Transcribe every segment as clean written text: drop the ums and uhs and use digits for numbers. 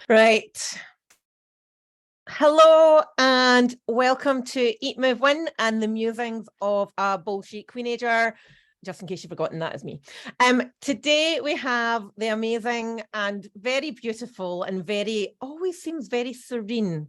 Right. Hello and welcome to Eat, Move, Win and the musings of a bullshit queenager. Just in case you've forgotten, that is me. Today we have the amazing and very beautiful and always seems very serene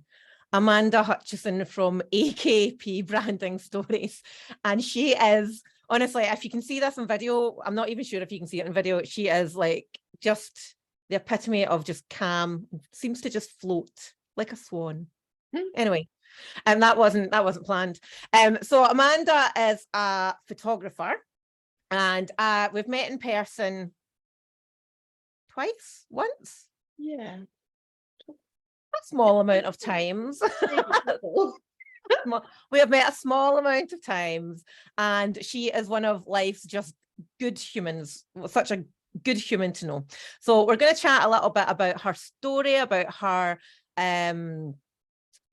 Amanda Hutchison from AKP Branding Stories. And she is, honestly, if you can see this in video, I'm not even sure if you can see it in video, she is like just the epitome of just calm, seems to just float like a swan. Anyway, and that wasn't planned. So Amanda is a photographer, and we've met in person once. Yeah, A small amount of times. We have met a small amount of times, and she is one of life's just good humans, such a good human to know. So we're going to chat a little bit about her story, about her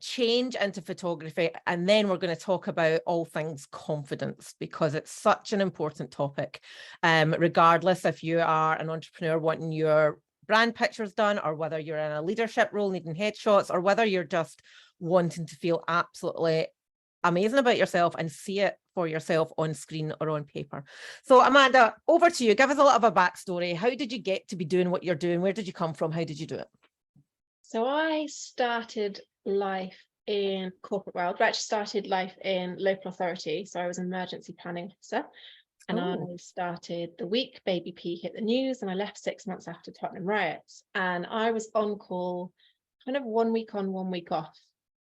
change into photography, and then we're going to talk about all things confidence, because it's such an important topic, regardless if you are an entrepreneur wanting your brand pictures done, or whether you're in a leadership role needing headshots, or whether you're just wanting to feel absolutely amazing about yourself and see it for yourself on screen or on paper. So Amanda, over to you. Give us a little of a backstory. How did you get to be doing what you're doing? Where did you come from? How did you do it? so I started life in corporate world. I actually started life in local authority. So I was an emergency planning officer, and I started the week Baby P hit the news, and I left 6 months after Tottenham riots. And I was on call kind of 1 week on, 1 week off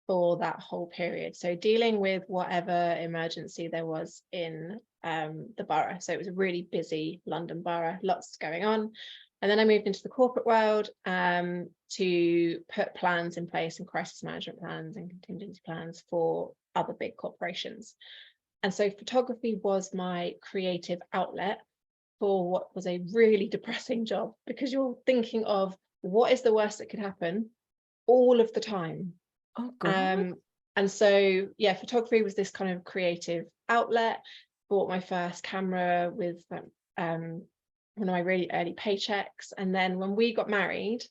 for that whole period. So dealing with whatever emergency there was in the borough. So it was a really busy London borough, lots going on. And then I moved into the corporate world to put plans in place, and crisis management plans and contingency plans for other big corporations. And so photography was my creative outlet for what was a really depressing job, because you're thinking of what is the worst that could happen all of the time. Oh God. And so, yeah, photography was this kind of creative outlet. Bought my first camera with one of my really early paychecks. And then when we got married,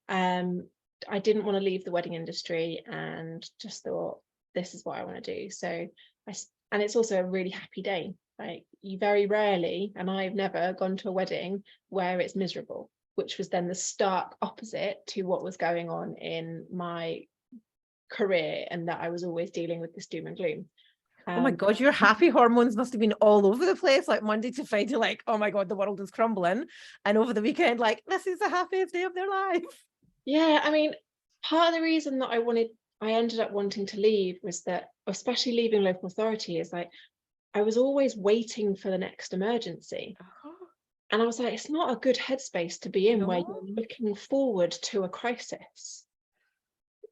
I didn't want to leave the wedding industry, and just thought, this is what I want to do. So and it's also a really happy day. Like, you very rarely, and I've never gone to a wedding where it's miserable, which was then the stark opposite to what was going on in my career, and that I was always dealing with this doom and gloom. Oh my God, your happy hormones must have been all over the place, like Monday to Friday, like, oh my God, the world is crumbling. And over the weekend, like, this is the happiest day of their life. Yeah, I mean, part of the reason that I ended up wanting to leave was that, especially leaving local authority, is like, I was always waiting for the next emergency. And I was like, it's not a good headspace to be in where you're looking forward to a crisis.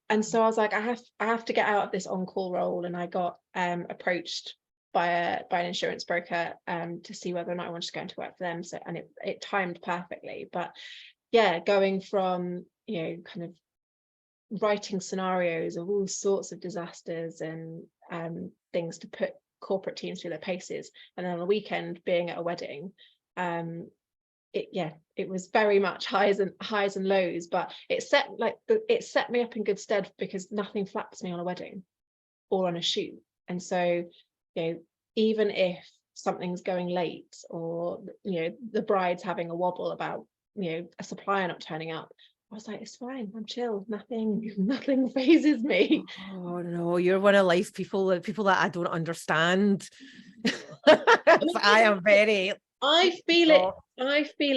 And so I was like, I have to get out of this on-call role. And I got approached by an insurance broker to see whether or not I wanted to go into work for them. So, and it timed perfectly. But yeah, going from, kind of writing scenarios of all sorts of disasters and things to put corporate teams through their paces, and then on a weekend being at a wedding, it was very much highs and lows, but it set me up in good stead, because nothing flaps me on a wedding or on a shoot. And so, even if something's going late, or the bride's having a wobble about a supplier not turning up, I was like, it's fine, I'm chill, nothing phases me. Oh no, you're one of life's people that I don't understand. I am very, I feel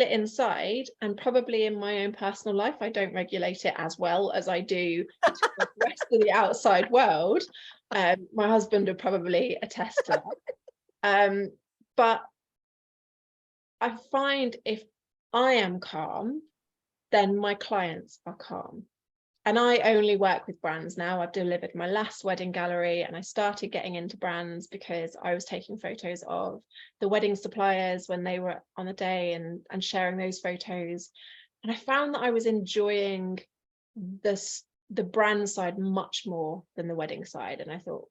it inside, and probably in my own personal life I don't regulate it as well as I do the rest of the outside world. My husband would probably attest to that. But I find if I am calm, then my clients are calm. And I only work with brands now. I've delivered my last wedding gallery, and I started getting into brands because I was taking photos of the wedding suppliers when they were on the day, and sharing those photos. And I found that I was enjoying the brand side much more than the wedding side. And I thought,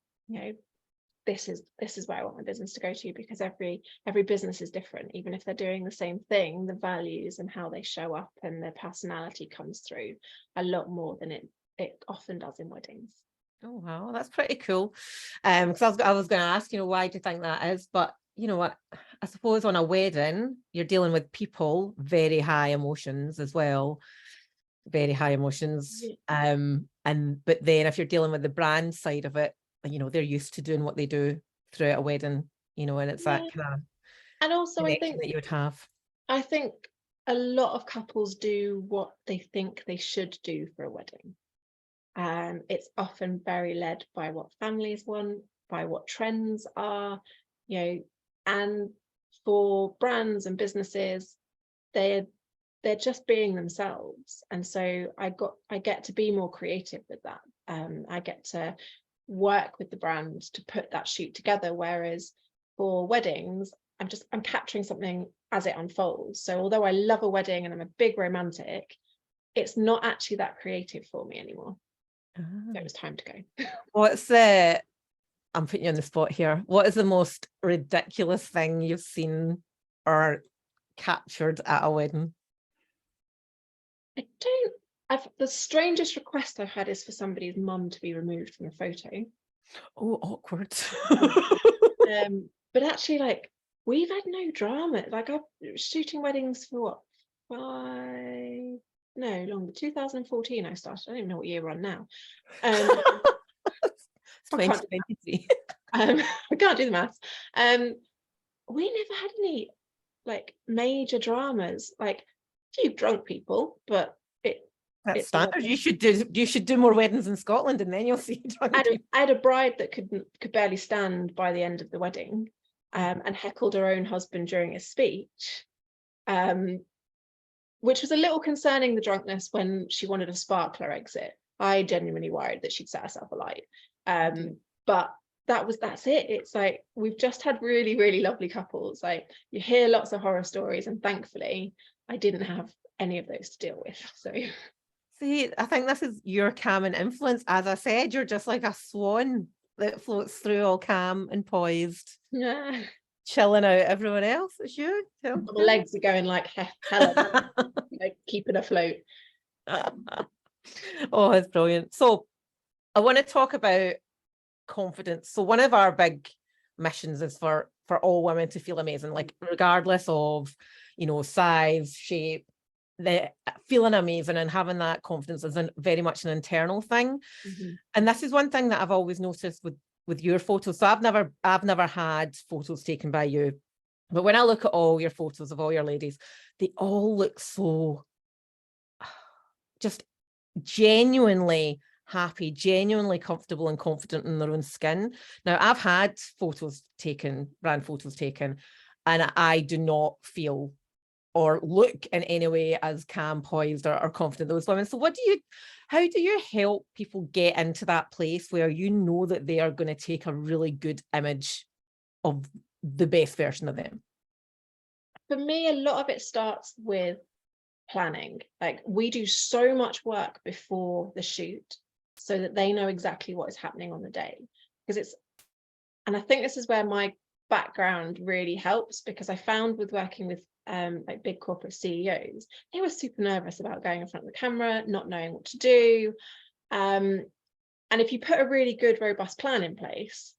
this is where I want my business to go to, because every business is different. Even if they're doing the same thing, the values and how they show up and their personality comes through a lot more than it often does in weddings. Oh wow, that's pretty cool. Because I was going to ask, why do you think that is? But you know what? I suppose on a wedding, you're dealing with people, very high emotions as well, very high emotions. But then if you're dealing with the brand side of it, they're used to doing what they do throughout a wedding, and it's that kind of and also connection that you would have. I think a lot of couples do what they think they should do for a wedding. It's often very led by what families want, by what trends are, and for brands and businesses, they're just being themselves. And so I get to be more creative with that. I get to work with the brand to put that shoot together. Whereas for weddings, I'm capturing something as it unfolds. So although I love a wedding and I'm a big romantic, it's not actually that creative for me anymore. So it was time to go. I'm putting you on the spot here. What is the most ridiculous thing you've seen or captured at a wedding? The strangest request I've had is for somebody's mum to be removed from a photo. Oh, awkward. But actually, like, we've had no drama. Like, I've shooting weddings for what, longer. 2014 I started. I don't even know what year we're on now. 2023. I can't do the maths. We never had any like major dramas, like a few drunk people, but that's standard. You should do more weddings in Scotland, and then you'll see drunk people. I had a bride that could barely stand by the end of the wedding, and heckled her own husband during a speech, which was a little concerning, the drunkenness, when she wanted a sparkler exit. I genuinely worried that she'd set herself alight. But that's it. It's like, we've just had really, really lovely couples. Like, you hear lots of horror stories, and thankfully I didn't have any of those to deal with. So see, I think this is your calm and influence. As I said, you're just like a swan that floats through, all calm and poised, chilling out everyone else. It's you. My legs are going like hell, like keeping afloat. Oh, it's brilliant. So I want to talk about confidence. So one of our big missions is for all women to feel amazing, like regardless of size, shape, the feeling amazing and having that confidence is very much an internal thing. And this is one thing that I've always noticed with your photos. So I've never had photos taken by you, but when I look at all your photos of all your ladies, they all look so just genuinely happy, genuinely comfortable and confident in their own skin. Now, I've had brand photos taken, and I do not feel or look in any way as calm, poised, or confident those women. So how do you help people get into that place where you know that they are going to take a really good image of the best version of them? For me, a lot of it starts with planning. Like, we do so much work before the shoot so that they know exactly what is happening on the day. And I think this is where my background really helps, because I found with working with like big corporate CEOs, they were super nervous about going in front of the camera, not knowing what to do. And if you put a really good, robust plan in place,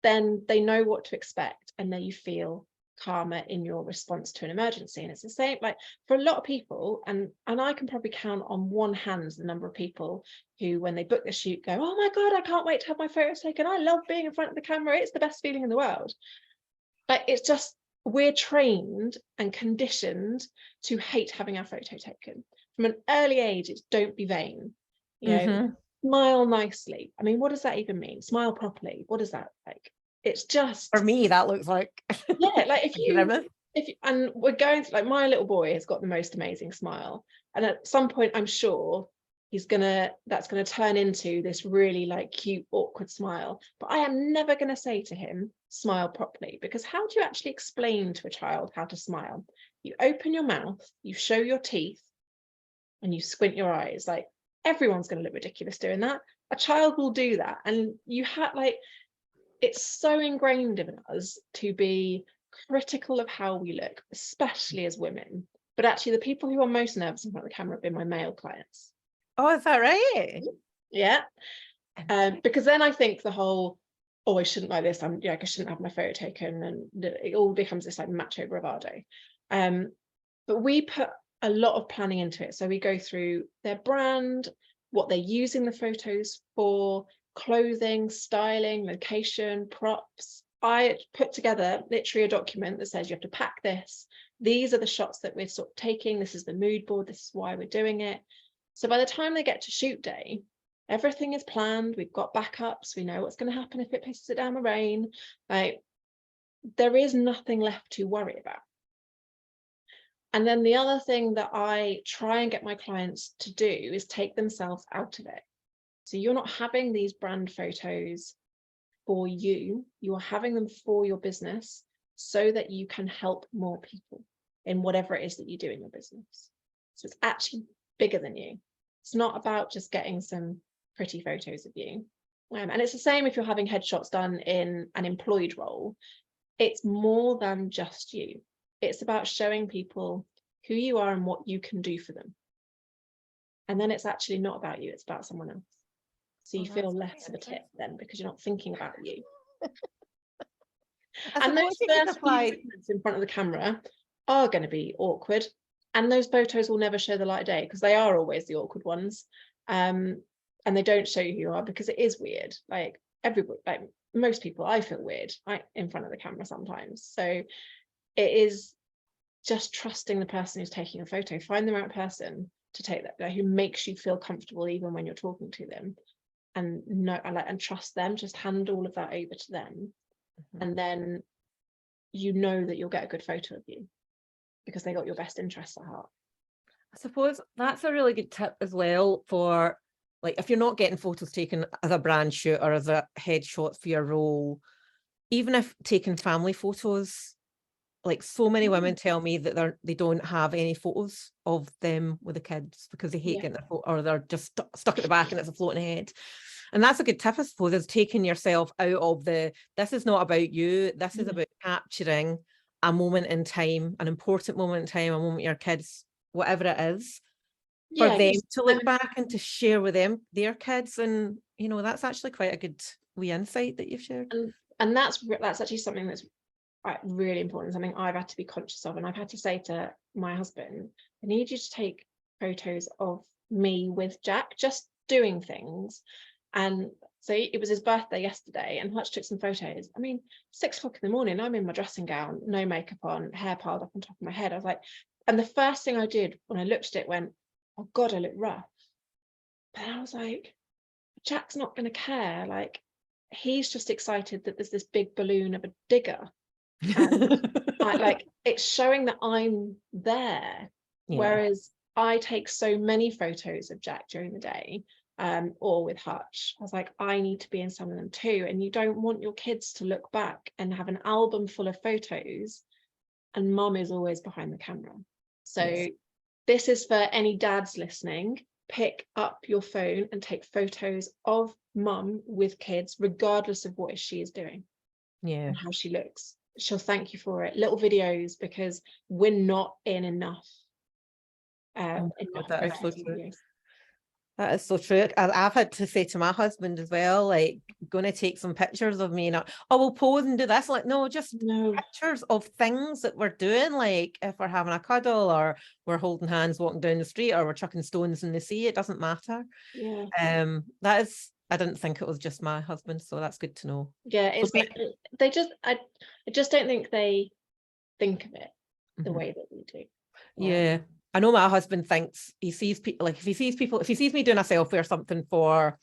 then they know what to expect, and then you feel calmer in your response to an emergency. And it's the same, like, for a lot of people, and I can probably count on one hand the number of people who, when they book the shoot, go, oh my God, I can't wait to have my photos taken. I love being in front of the camera. It's the best feeling in the world. Like, it's just, we're trained and conditioned to hate having our photo taken. From an early age, it's don't be vain. Smile nicely. I mean, what does that even mean? Smile properly. What is that like? It's just, for me, that looks like like if you and we're going to, like, my little boy has got the most amazing smile, and at some point I'm sure that's gonna turn into this really like cute, awkward smile. But I am never gonna say to him, smile properly, because how do you actually explain to a child how to smile? You open your mouth, you show your teeth, and you squint your eyes. Like, everyone's gonna look ridiculous doing that. A child will do that, and you have, like, it's so ingrained in us to be critical of how we look, especially as women. But actually, the people who are most nervous in front of the camera have been my male clients. Oh, is that right? Yeah. Because then I think the whole, oh, I shouldn't like this. I shouldn't have my photo taken, and it all becomes this like macho bravado. But we put a lot of planning into it. So we go through their brand, what they're using the photos for, clothing, styling, location, props. I put together literally a document that says you have to pack this. These are the shots that we're sort of taking. This is the mood board. This is why we're doing it. So by the time they get to shoot day, everything is planned. We've got backups. We know what's going to happen if it pisses it down the rain. Like, there is nothing left to worry about. And then the other thing that I try and get my clients to do is take themselves out of it. So you're not having these brand photos for you. You are having them for your business so that you can help more people in whatever it is that you do in your business. So it's actually bigger than you. It's not about just getting some pretty photos of you. And it's the same if you're having headshots done in an employed role. It's more than just you. It's about showing people who you are and what you can do for them. And then it's actually not about you, it's about someone else. So you feel less of a tit then, because you're not thinking about you. And those first few moments in front of the camera are going to be awkward. And those photos will never show the light of day, because they are always the awkward ones. And they don't show you who you are, because it is weird. Like everybody, like most people, I feel weird in front of the camera sometimes. So it is just trusting the person who's taking a photo. Find the right person to take that, like, who makes you feel comfortable even when you're talking to them, and and trust them. Just hand all of that over to them, and then you know that you'll get a good photo of you because they got your best interests at heart. I suppose that's a really good tip as well for, like, if you're not getting photos taken as a brand shoot or as a headshot for your role, even if taking family photos, like so many women tell me that they don't have any photos of them with the kids because they hate getting their photo, or they're just stuck at the back and it's a floating head. And that's a good tip, I suppose, is taking yourself out of this is not about you. This is about capturing a moment in time, an important moment in time, a moment with your kids, whatever it is, for them to look back and to share with them, their kids. And, you know, that's actually quite a good wee insight that you've shared. And that's actually something that's really important, something I've had to be conscious of. And I've had to say to my husband, I need you to take photos of me with Jack, just doing things. And so it was his birthday yesterday, and Hutch took some photos. I mean, 6 o'clock in the morning, I'm in my dressing gown, no makeup on, hair piled up on top of my head. I was like, and the first thing I did when I looked at it went, oh God, I look rough. But I was like, Jack's not going to care. Like, he's just excited that there's this big balloon of a digger. And it's showing that I'm there. Whereas I take so many photos of Jack during the day, or with Hutch. I was like, I need to be in some of them too. And you don't want your kids to look back and have an album full of photos and mum is always behind the camera. So this is for any dads listening. Pick up your phone and take photos of mum with kids, regardless of what she is doing and how she looks. She'll thank you for it. Little videos, because we're not in enough. That is so true. That is so true. I've had to say to my husband as well, like, going to take some pictures of me, and we'll pose and do this. Like, no, just pictures of things that we're doing, like if we're having a cuddle or we're holding hands walking down the street or we're chucking stones in the sea, it doesn't matter. That is, I didn't think it was just my husband, so that's good to know. It's I just don't think they think of it the way that we do. I know my husband thinks, he sees people, like if he sees me doing a selfie or something for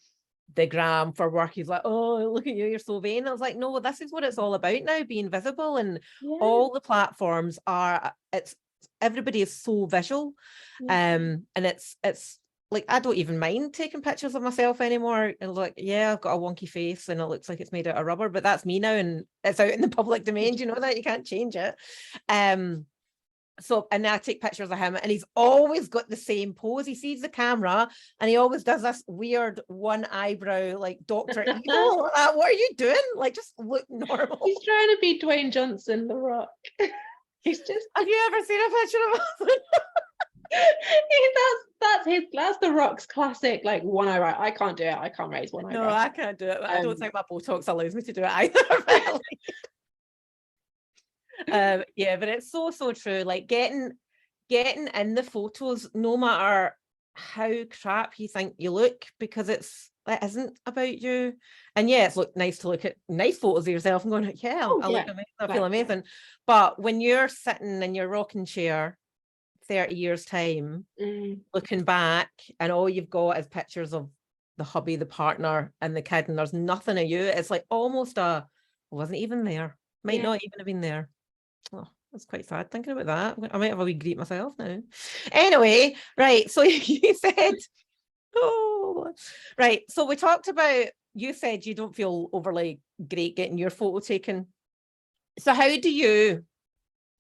the gram for work, he's like, oh, look at you, you're so vain. I was like, no, this is what it's all about now, being visible. And all the platforms everybody is so visual. And it's like, I don't even mind taking pictures of myself anymore. And like, I've got a wonky face and it looks like it's made out of rubber, but that's me now, and it's out in the public domain. You know that you can't change it. So, and I take pictures of him and he's always got the same pose. He sees the camera and he always does this weird one eyebrow, like Dr. Evil. What are you doing? Like, just look normal. He's trying to be Dwayne Johnson, The Rock. He's just. Have you ever seen a picture of him? That's The Rock's classic, like one eyebrow. I can't do it. I can't raise one eyebrow. No, I can't do it. I don't think my Botox allows me to do it either. Yeah, but it's so true. Like getting in the photos, no matter how crap you think you look, because it isn't about you. And yeah, it's nice to look at nice photos of yourself and going, yeah, I look amazing, I feel amazing. But when you're sitting in your rocking chair 30 years time, looking back, and all you've got is pictures of the hubby, the partner, and the kid, and there's nothing of you, it's like almost I wasn't even there. Might not even have been there. Oh, that's quite sad thinking about that. I might have a wee greet myself now. Anyway, right. So you said, right. So we talked about, you said you don't feel overly great getting your photo taken. So how do you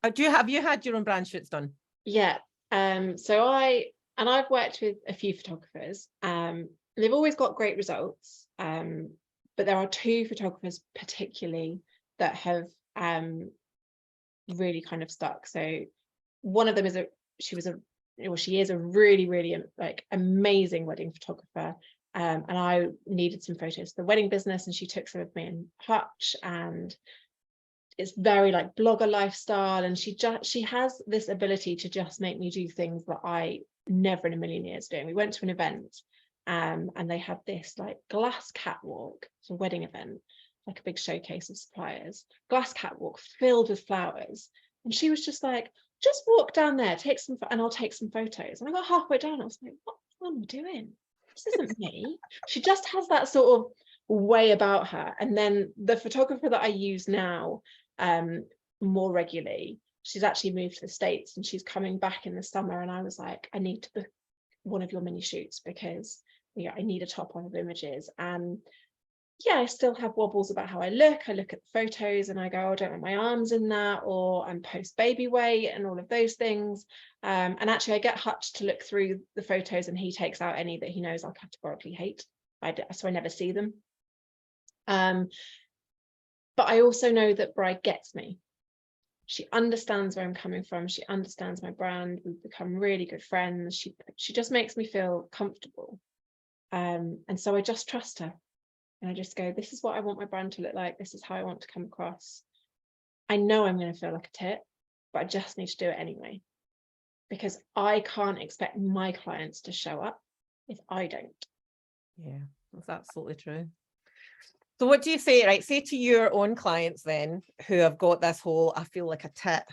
have you had your own brand shoots done? Yeah. So I've worked with a few photographers. They've always got great results. But there are two photographers particularly that have really kind of stuck. So one of them is she is a really, really like amazing wedding photographer. And I needed some photos for the wedding business, and she took some of me in Hutch, and it's very like blogger lifestyle, and she has this ability to just make me do things that I never in a million years doing. We went to an event, and they had this like glass catwalk. It's a wedding event, like a big showcase of suppliers, glass catwalk filled with flowers. And she was just like, just walk down there, take some, and I'll take some photos. And I got halfway down, I was like, what am I doing? This isn't me. She just has that sort of way about her. And then the photographer that I use now more regularly, she's actually moved to the States and she's coming back in the summer. And I was like, I need to book one of your mini shoots because I need a top on of images. And yeah, I still have wobbles about how I look at the photos and I go, oh, I don't want my arms in that, or I'm post baby weight and all of those things. And actually I get Hutch to look through the photos and he takes out any that he knows I'll categorically hate. So I never see them. But I also know that Bride gets me. She understands where I'm coming from. She understands my brand. We've become really good friends. She just makes me feel comfortable. And so I just trust her. And I just go, this is what I want my brand to look like. This is how I want to come across. I know I'm going to feel like a tit, but I just need to do it anyway. Because I can't expect my clients to show up if I don't. Yeah, that's absolutely true. So what do you say, right? Say to your own clients then, who have got this whole, I feel like a tit.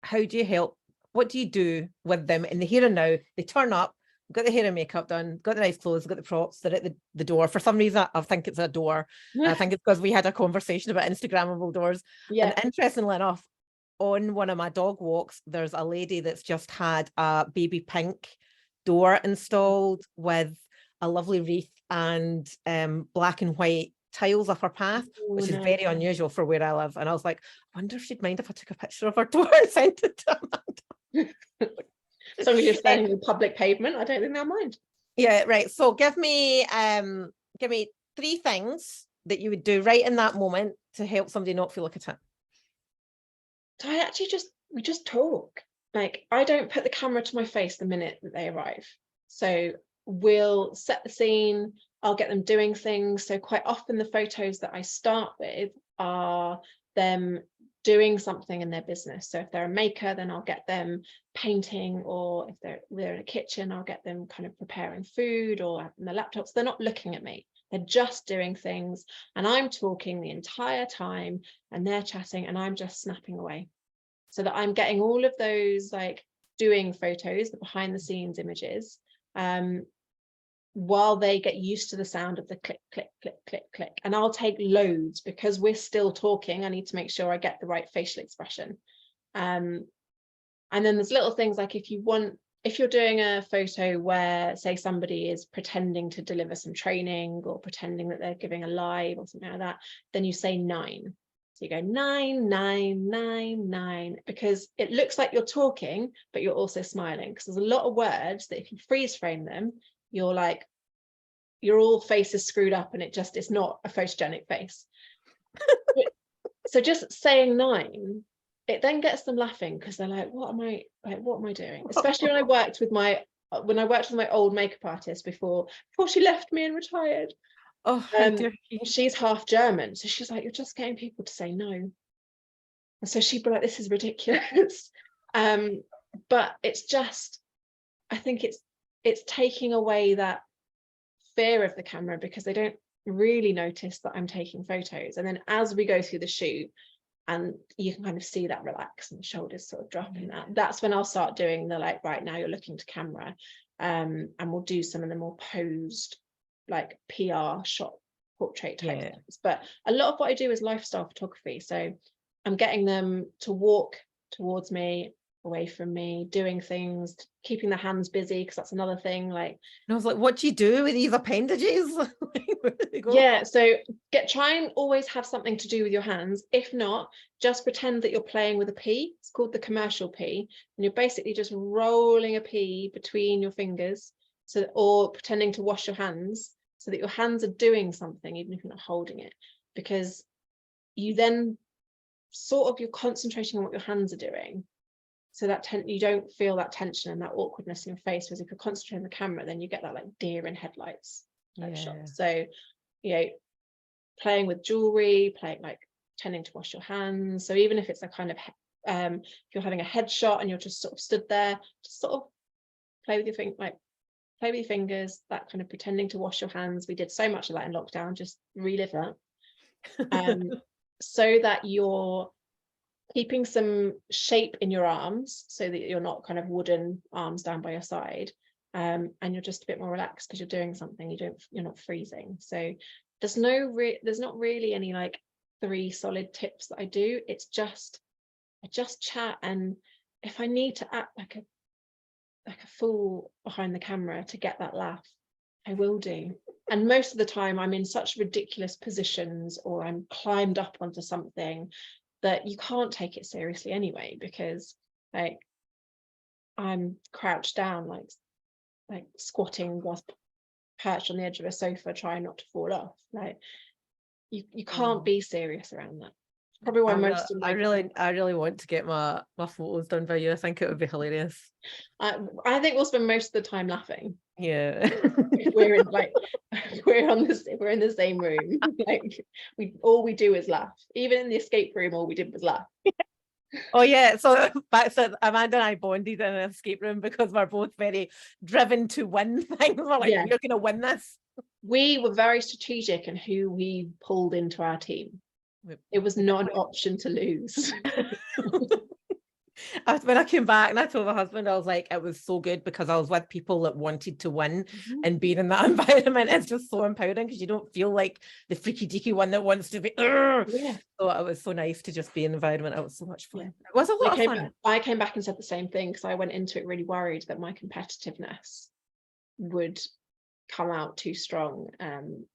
How do you help? What do you do with them in the here and now? They turn up, got the hair and makeup done, got the nice clothes, got the props, they're at the door. For some reason, I think it's a door. I think it's because we had a conversation about Instagrammable doors. Yeah. And interestingly enough, on one of my dog walks, there's a lady that's just had a baby pink door installed with a lovely wreath and black and white tiles off her path, which is very unusual for where I live. And I was like, I wonder if she'd mind if I took a picture of her door and sent it to Amanda. As long as you're standing on public pavement, I don't think they'll mind. Yeah, right. So give me 3 things that you would do right in that moment to help somebody not feel like a tit. So I actually we just talk. Like, I don't put the camera to my face the minute that they arrive. So we'll set the scene, I'll get them doing things. So quite often the photos that I start with are them doing something in their business. So if they're a maker, then I'll get them painting, or if they're in a kitchen, I'll get them kind of preparing food or having their laptops. They're not looking at me. They're just doing things, and I'm talking the entire time and they're chatting and I'm just snapping away, so that I'm getting all of those like doing photos, the behind the scenes images, while they get used to the sound of the click, click, click, click, click. And I'll take loads because we're still talking. I need to make sure I get the right facial expression. And then there's little things like if you're doing a photo where, say, somebody is pretending to deliver some training or pretending that they're giving a live or something like that, then you say 9. So you go 9, 9, 9, 9, because it looks like you're talking, but you're also smiling, because there's a lot of words that if you freeze frame them, you're like, your all face is screwed up and it's not a photogenic face. So just saying 9, it then gets them laughing, because they're like, what am I doing? Especially when I worked with my old makeup artist before she left me and retired. Oh, how dare she? She's half German, so she's like, you're just getting people to say no. And so she'd be like, this is ridiculous. But it's just, I think it's taking away that fear of the camera, because they don't really notice that I'm taking photos. And then as we go through the shoot, and you can kind of see that relax and the shoulders sort of dropping, that's when I'll start doing the like, right, now you're looking to camera, and we'll do some of the more posed, like PR shot portrait type things. But a lot of what I do is lifestyle photography, so I'm getting them to walk towards me, away from me, doing things, keeping their hands busy, because that's another thing. Like, and I was like, what do you do with these appendages? Where do they go? Yeah, so try and always have something to do with your hands. If not, just pretend that you're playing with a pea. It's called the commercial pea, and you're basically just rolling a pea between your fingers, or pretending to wash your hands, so that your hands are doing something even if you're not holding it, because you then you're concentrating on what your hands are doing, so that you don't feel that tension and that awkwardness in your face. Whereas if you're concentrating on the camera, then you get that like deer in headlights type shot. So, playing with jewelry, like pretending to wash your hands. So even if it's a kind of if you're having a headshot and you're just sort of stood there, just sort of play with your fingers, that kind of pretending to wash your hands. We did so much of that in lockdown, just relive that. So that you're keeping some shape in your arms, so that you're not kind of wooden arms down by your side, and you're just a bit more relaxed because you're doing something. You're not freezing. So there's not really any like 3 solid tips that I do. It's just I just chat, and if I need to act like a fool behind the camera to get that laugh, I will do. And most of the time I'm in such ridiculous positions, or I'm climbed up onto something, that you can't take it seriously anyway, because like I'm crouched down, like squatting whilst perched on the edge of a sofa trying not to fall off. Like you can't be serious around that. Probably why most of my I really want to get my photos done by you. I think it would be hilarious. I think we'll spend most of the time laughing. Yeah. If we're in the same room, like all we do is laugh. Even in the escape room, all we did was laugh. Oh yeah, so Amanda and I bonded in an escape room because we're both very driven to win things. We're like, we're gonna win this. We were very strategic in who we pulled into our team. It was not an option to lose. When I came back and I told my husband, I was like, it was so good because I was with people that wanted to win, and being in that environment is just so empowering, because you don't feel like the freaky deaky one that wants to be. So it was so nice to just be in the environment. It was so much fun. It was a lot of fun. I came back and said the same thing, because I went into it really worried that my competitiveness would come out too strong, and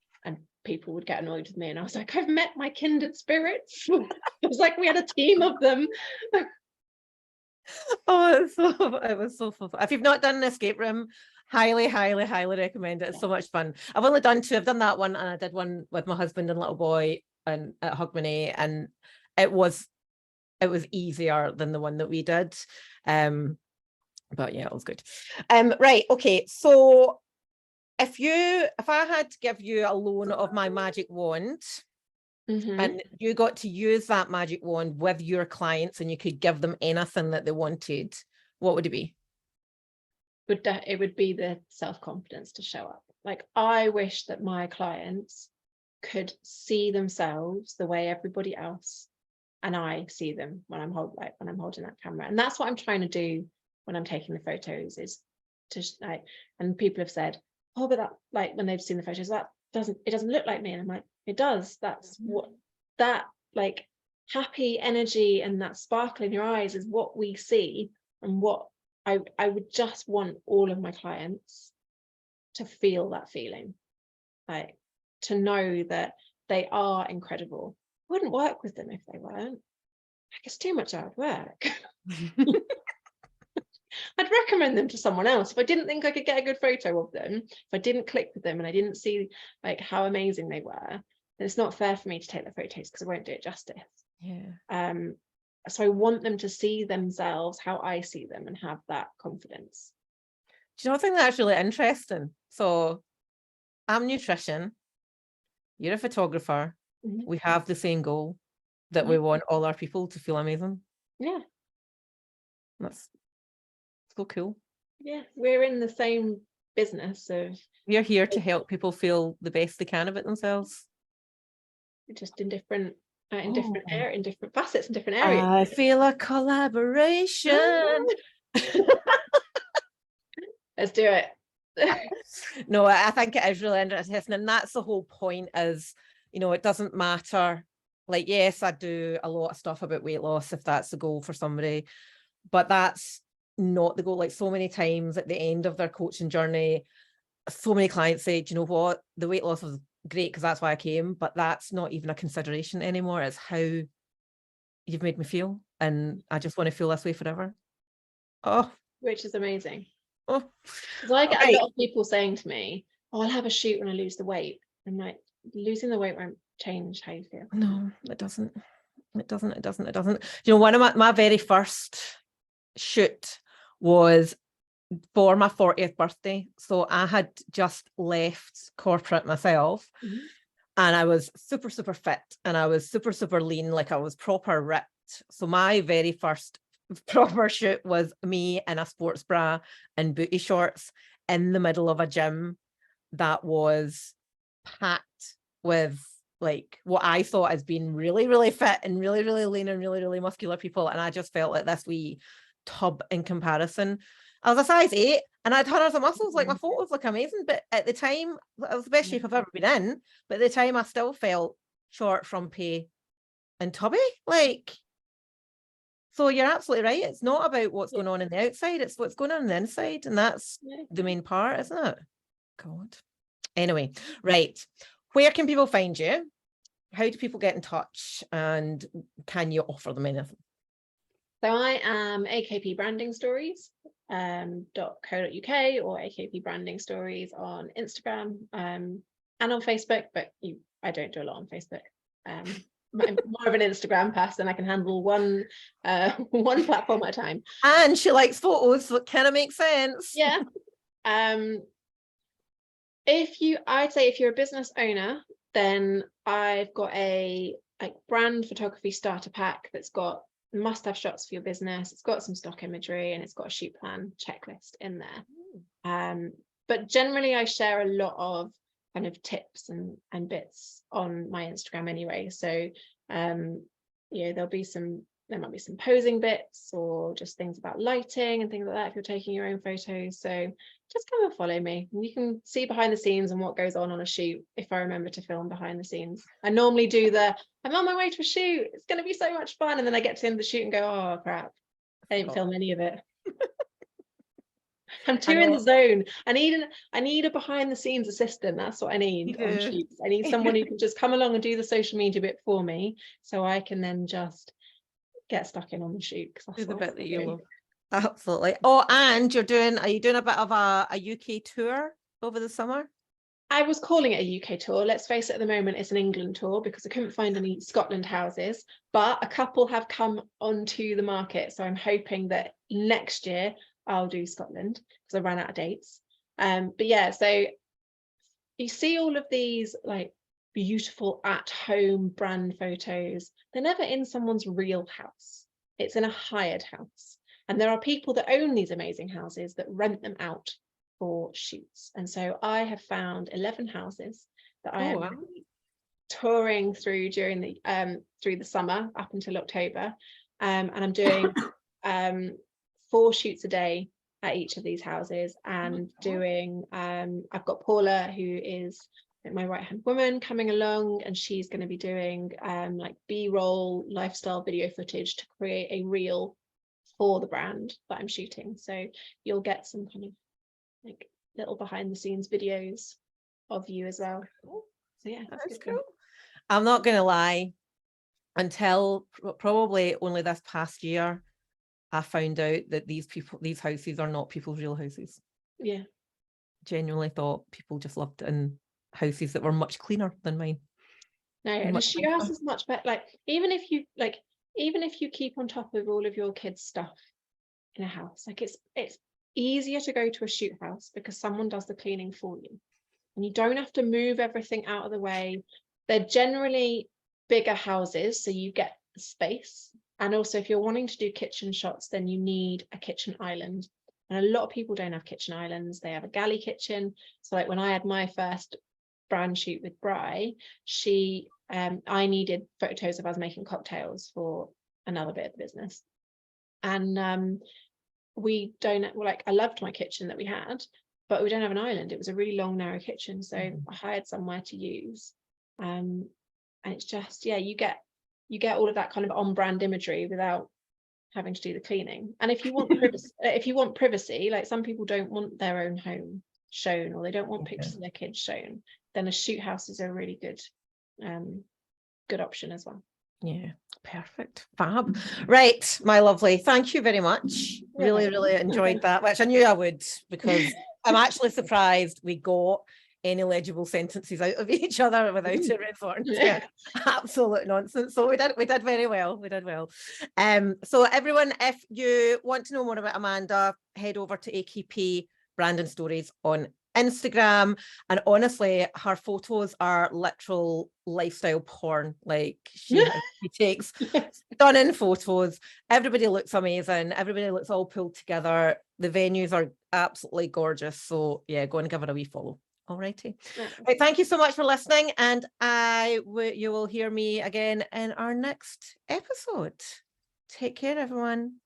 people would get annoyed with me. And I was like, I've met my kindred spirits. It was like we had a team of them. Oh, it was so fun. If you've not done an escape room, highly recommend it. It's so much fun. I've only done 2. I've done that one, and I did one with my husband and little boy and at Hogmanay, and it was easier than the one that we did. But yeah, it was good. Right, okay, so if I had to give you a loan of my magic wand, and you got to use that magic wand with your clients, and you could give them anything that they wanted, what would it be? It would be the self-confidence to show up. Like, I wish that my clients could see themselves the way everybody else and I see them when I'm holding that camera. And that's what I'm trying to do when I'm taking the photos, is to like, and people have said, oh, but that, like, when they've seen the photos, it doesn't look like me. And I'm like, it does. That's what that like happy energy and that sparkle in your eyes is what we see, and what I would just want all of my clients to feel that feeling, like to know that they are incredible, wouldn't work with them if they weren't. Like, it's too much hard work. I'd recommend them to someone else if I didn't think I could get a good photo of them, if I didn't click with them and I didn't see like how amazing they were, then it's not fair for me to take their photos because I won't do it justice. Yeah. So I want them to see themselves how I see them and have that confidence. Do you know, I think that's really interesting. So I'm nutrition, you're a photographer. Mm-hmm. We have the same goal, that we want all our people to feel amazing. Yeah. That's so cool. Yeah, we're in the same business of, we're here to help people feel the best they can about themselves, just in different in different facets and different areas. I feel a collaboration. Let's do it. No, I think it is really interesting, and that's the whole point. Is, you know, it doesn't matter. Like, yes, I do a lot of stuff about weight loss if that's the goal for somebody, but that's not the goal. Like, so many times at the end of their coaching journey, so many clients say, do you know what, the weight loss was great because that's why I came, but that's not even a consideration anymore. It's how you've made me feel, and I just want to feel this way forever. Oh, which is amazing. Oh, because I get a lot of people saying to me, oh, I'll have a shoot when I lose the weight. I'm like, losing the weight won't change how you feel. No, it doesn't. It doesn't. You know, one of my very first shoot was for my 40th birthday. So I had just left corporate myself, and I was super, super fit, and I was super, super lean, like I was proper ripped. So my very first proper shoot was me in a sports bra and booty shorts in the middle of a gym that was packed with like what I thought as being really, really fit and really, really lean and really, really muscular people. And I just felt like this wee tub in comparison. I was a size 8 and I had hundreds of muscles. Like, my photos look amazing, but at the time, it was the best shape I've ever been in. But at the time, I still felt short, frumpy, and tubby. Like, so you're absolutely right. It's not about what's going on in the outside. It's what's going on the inside. And that's the main part, isn't it? God. Anyway, right. Where can people find you? How do people get in touch? And can you offer them anything? So I am AKP Branding Stories .co.uk or AKP Branding Stories on Instagram and on Facebook, but I don't do a lot on Facebook. I'm more of an Instagram person. I can handle one platform at a time. And she likes photos, so it kind of makes sense. Yeah. I'd say if you're a business owner, then I've got a brand photography starter pack that's got must-have shots for your business. It's got some stock imagery and it's got a shoot plan checklist in there. But generally I share a lot of kind of tips and bits on my Instagram anyway. So there might be some posing bits or just things about lighting and things like that if you're taking your own photos. So just come and follow me. You can see behind the scenes and what goes on a shoot if I remember to film behind the scenes. I normally do I'm on my way to a shoot, it's going to be so much fun, and then I get to the end of the shoot and go, oh crap, I didn't film any of it. I'm too in the zone. I need a behind the scenes assistant. That's what I need on shoots. I need someone who can just come along and do the social media bit for me, so I can then just get stuck in on the shoot. Do the bit that you love. Absolutely. Oh, and are you doing a bit of a UK tour over the summer? I was calling it a UK tour. Let's face it, at the moment it's an England tour because I couldn't find any Scotland houses, but a couple have come onto the market. So I'm hoping that next year I'll do Scotland because I ran out of dates. But yeah, so you see all of these like beautiful at-home brand photos. They're never in someone's real house. It's in a hired house. And there are people that own these amazing houses that rent them out for shoots. And so I have found 11 houses that I am touring through during the summer up until October. And I'm doing 4 shoots a day at each of these houses, and doing I've got Paula, who is my right-hand woman, coming along, and she's going to be doing like B-roll lifestyle video footage to create a reel for the brand that I'm shooting. So you'll get some kind of like little behind the scenes videos of you as well. So yeah, that's cool. I'm not gonna lie, until probably only this past year, I found out that these houses are not people's real houses. Yeah. Genuinely thought people just lived in houses that were much cleaner than mine. No, and a shoot house is much better. Like, even if you keep on top of all of your kids' stuff in a house, like it's easier to go to a shoot house because someone does the cleaning for you. And you don't have to move everything out of the way. They're generally bigger houses, so you get the space. And also, if you're wanting to do kitchen shots, then you need a kitchen island. And a lot of people don't have kitchen islands. They have a galley kitchen. So like when I had my first brand shoot with Bri, I needed photos of us making cocktails for another bit of the business. And I loved my kitchen that we had, but we don't have an island. It was a really long, narrow kitchen. So I hired somewhere to use. And it's just, yeah, you get all of that kind of on-brand imagery without having to do the cleaning. And if you want privacy, like some people don't want their own home shown, or they don't want pictures of their kids shown, then a shoot house is a really good option as well. Yeah, perfect. Fab. Right, my lovely. Thank you very much. Really enjoyed that, which I knew I would, because I'm actually surprised we got any legible sentences out of each other without it resorting to absolute nonsense. So we did very well. We did well. So everyone, if you want to know more about Amanda, head over to AKP Branding Stories on Instagram, and honestly her photos are literal lifestyle porn. Like she takes stunning photos. Everybody looks amazing. Everybody looks all pulled together. The venues are absolutely gorgeous. So yeah, go and give her a wee follow. Alrighty. Right, thank you so much for listening, and you will hear me again in our next episode. Take care, everyone.